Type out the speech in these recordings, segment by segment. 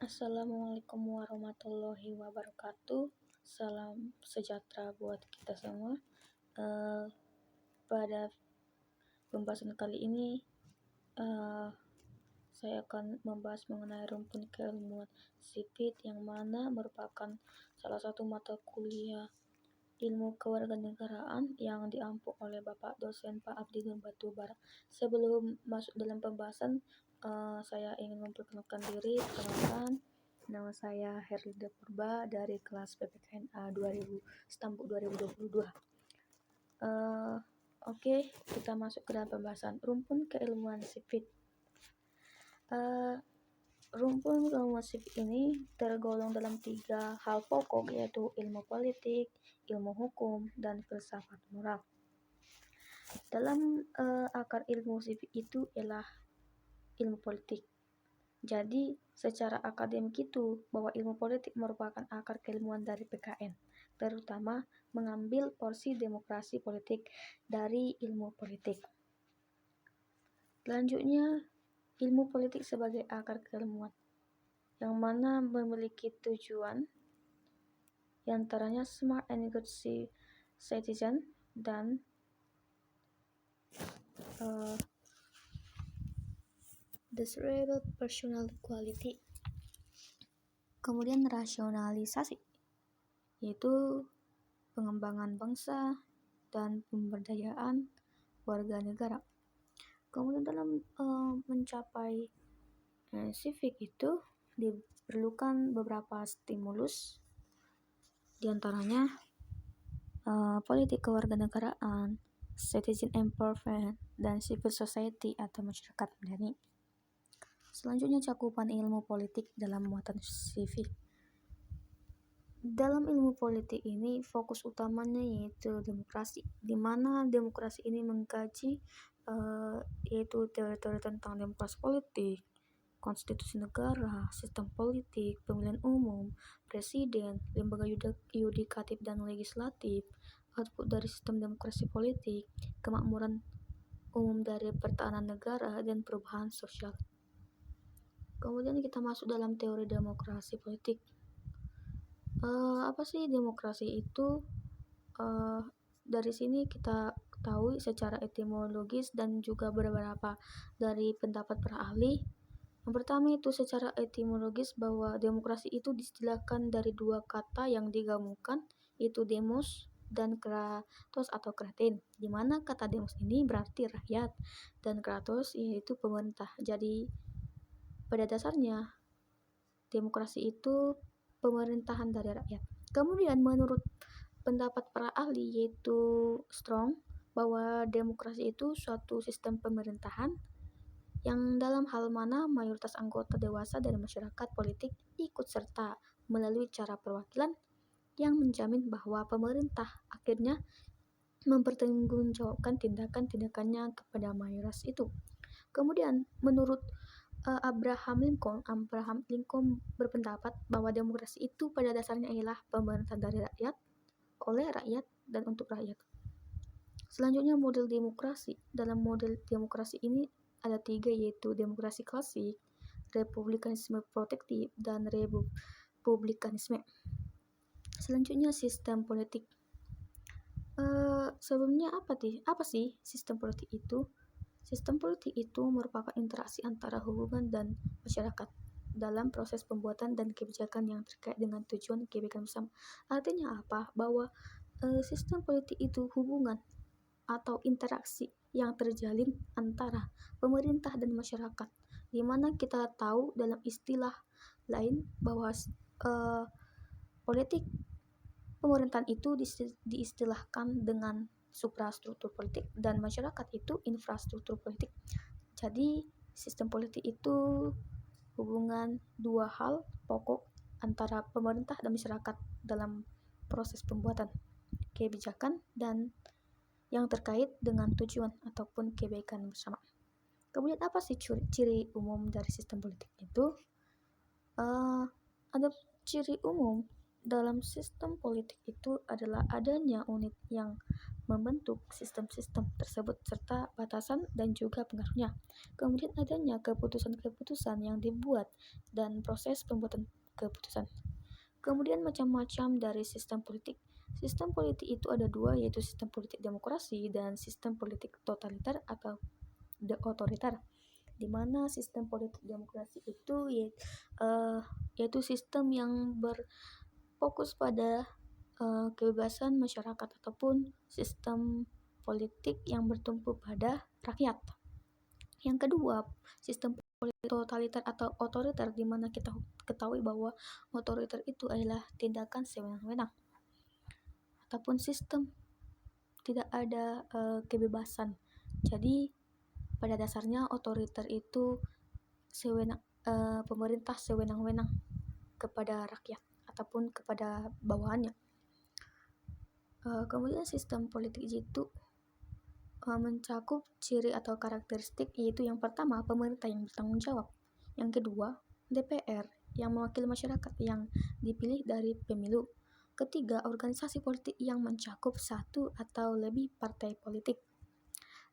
Assalamualaikum warahmatullahi wabarakatuh. Salam sejahtera buat kita semua. Pada pembahasan kali ini, saya akan membahas mengenai rumpun keilmuan sipit, yang mana merupakan salah satu mata kuliah ilmu kewarganegaraan yang diampu oleh Bapak dosen Pak Abdi Nur Batubara. Sebelum masuk dalam pembahasan, saya ingin memperkenalkan diri. Perkenalkan, nama saya Herlida Purba dari kelas PPKN A 2000 Stambuk 2022. Oke, kita masuk ke dalam pembahasan rumpun keilmuan sipit. Rumpun keilmuan sipit ini tergolong dalam 3 hal pokok, yaitu ilmu politik, ilmu hukum, dan filsafat moral. Dalam akar ilmu sipit itu ialah ilmu politik. Jadi secara akademik itu bahwa ilmu politik merupakan akar keilmuan dari PKN, terutama mengambil porsi demokrasi politik dari ilmu politik. Selanjutnya, ilmu politik sebagai akar keilmuan, yang mana memiliki tujuan diantaranya smart and good citizen dan desirable personal quality. Kemudian rasionalisasi, yaitu pengembangan bangsa dan pemberdayaan warga negara. Kemudian dalam mencapai civic itu diperlukan beberapa stimulus, diantaranya politik kewarganegaraan, citizen empowerment, dan civil society atau masyarakat madani. Selanjutnya, cakupan ilmu politik dalam muatan civic. Dalam ilmu politik ini fokus utamanya yaitu demokrasi, di mana demokrasi ini mengkaji yaitu teori-teori tentang demokrasi politik, konstitusi negara, sistem politik, pemilihan umum, presiden, lembaga yudikatif dan legislatif, output dari sistem demokrasi politik, kemakmuran umum dari pertahanan negara, dan perubahan sosial. Kemudian kita masuk dalam teori demokrasi politik. Apa sih demokrasi itu? Dari sini kita ketahui secara etimologis dan juga beberapa dari pendapat para ahli. Yang pertama itu secara etimologis bahwa demokrasi itu distilahkan dari 2 kata yang digabungkan, yaitu demos dan kratos atau kraten, di mana kata demos ini berarti rakyat dan kratos yaitu pemerintah. Jadi pada dasarnya demokrasi itu pemerintahan dari rakyat. Kemudian menurut pendapat para ahli yaitu Strong, bahwa demokrasi itu suatu sistem pemerintahan yang dalam hal mana mayoritas anggota dewasa dari masyarakat politik ikut serta melalui cara perwakilan yang menjamin bahwa pemerintah akhirnya mempertanggungjawabkan tindakan-tindakannya kepada mayoritas itu. Kemudian menurut Abraham Lincoln berpendapat bahwa demokrasi itu pada dasarnya ialah pemerintahan dari rakyat, oleh rakyat, dan untuk rakyat. Selanjutnya, model demokrasi. Dalam model demokrasi ini ada 3, yaitu demokrasi klasik, republikanisme protektif, dan republikanisme. Selanjutnya, sistem politik. Sebelumnya apa sih sistem politik itu? Sistem politik itu merupakan interaksi antara hubungan dan masyarakat dalam proses pembuatan dan kebijakan yang terkait dengan tujuan kebaikan bersama. Artinya apa? Bahwa sistem politik itu hubungan atau interaksi yang terjalin antara pemerintah dan masyarakat, di mana kita tahu dalam istilah lain bahwa politik pemerintahan itu diistilahkan dengan suprastruktur politik dan masyarakat itu infrastruktur politik. Jadi sistem politik itu hubungan 2 hal pokok antara pemerintah dan masyarakat dalam proses pembuatan kebijakan dan yang terkait dengan tujuan ataupun kebaikan bersama. Kemudian apa sih ciri umum dari sistem politik itu? Ada ciri umum dalam sistem politik itu adalah adanya unit yang membentuk sistem-sistem tersebut serta batasan dan juga pengaruhnya. Kemudian adanya keputusan-keputusan yang dibuat dan proses pembuatan keputusan. Kemudian macam-macam dari sistem politik. Sistem politik itu ada dua, yaitu sistem politik demokrasi dan sistem politik totaliter atau otoriter. Di mana sistem politik demokrasi itu yaitu sistem yang berfokus pada kebebasan masyarakat ataupun sistem politik yang bertumpu pada rakyat. Yang kedua, sistem politik totaliter atau otoriter, di mana kita ketahui bahwa otoriter itu adalah tindakan sewenang-wenang ataupun sistem tidak ada kebebasan. Jadi pada dasarnya otoriter itu pemerintah sewenang-wenang kepada rakyat ataupun kepada bawahannya. Kemudian sistem politik itu mencakup ciri atau karakteristik, yaitu yang pertama pemerintah yang bertanggung jawab, yang kedua DPR yang mewakili masyarakat yang dipilih dari pemilu, ketiga organisasi politik yang mencakup satu atau lebih partai politik,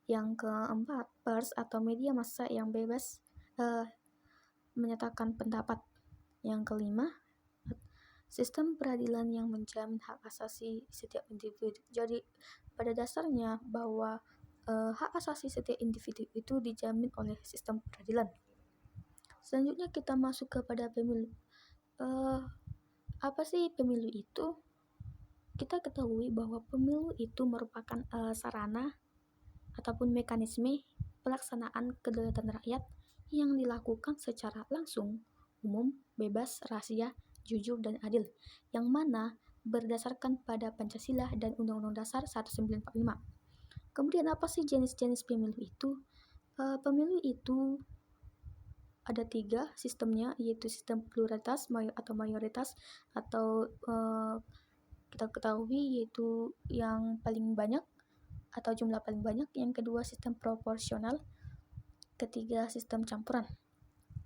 yang keempat pers atau media massa yang bebas menyatakan pendapat, yang kelima sistem peradilan yang menjamin hak asasi setiap individu. Jadi pada dasarnya bahwa hak asasi setiap individu itu dijamin oleh sistem peradilan. Selanjutnya kita masuk kepada pemilu. Apa sih pemilu itu? Kita ketahui bahwa pemilu itu merupakan sarana ataupun mekanisme pelaksanaan kedaulatan rakyat yang dilakukan secara langsung, umum, bebas, rahasia, jujur, dan adil, yang mana berdasarkan pada Pancasila dan Undang-Undang Dasar 1945. Kemudian apa sih jenis-jenis pemilu itu? Pemilu itu ada 3 sistemnya, yaitu sistem pluralitas atau mayoritas, atau kita ketahui yaitu yang paling banyak atau jumlah paling banyak. Yang kedua sistem proporsional, ketiga sistem campuran.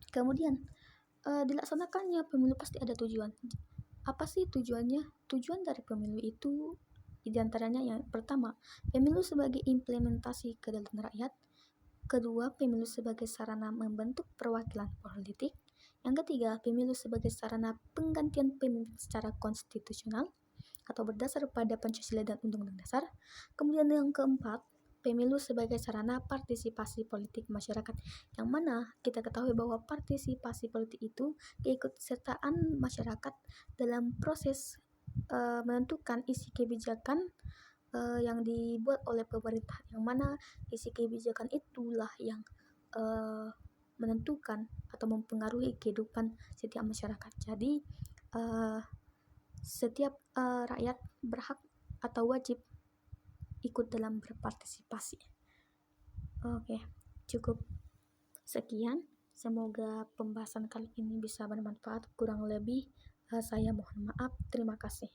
Kemudian dilaksanakannya pemilu pasti ada tujuan. Apa sih tujuannya? Tujuan dari pemilu itu diantaranya yang pertama, pemilu sebagai implementasi kedaulatan rakyat. Kedua, pemilu sebagai sarana membentuk perwakilan politik. Yang ketiga, pemilu sebagai sarana penggantian pemimpin secara konstitusional atau berdasar pada Pancasila dan Undang-Undang Dasar. Kemudian yang keempat, pemilu sebagai sarana partisipasi politik masyarakat, yang mana kita ketahui bahwa partisipasi politik itu keikutsertaan masyarakat dalam proses menentukan isi kebijakan yang dibuat oleh pemerintah, yang mana isi kebijakan itulah yang menentukan atau mempengaruhi kehidupan setiap masyarakat. Jadi setiap rakyat berhak atau wajib ikut dalam berpartisipasi. Oke, cukup sekian. Semoga pembahasan kali ini bisa bermanfaat. Kurang lebih saya mohon maaf. Terima kasih.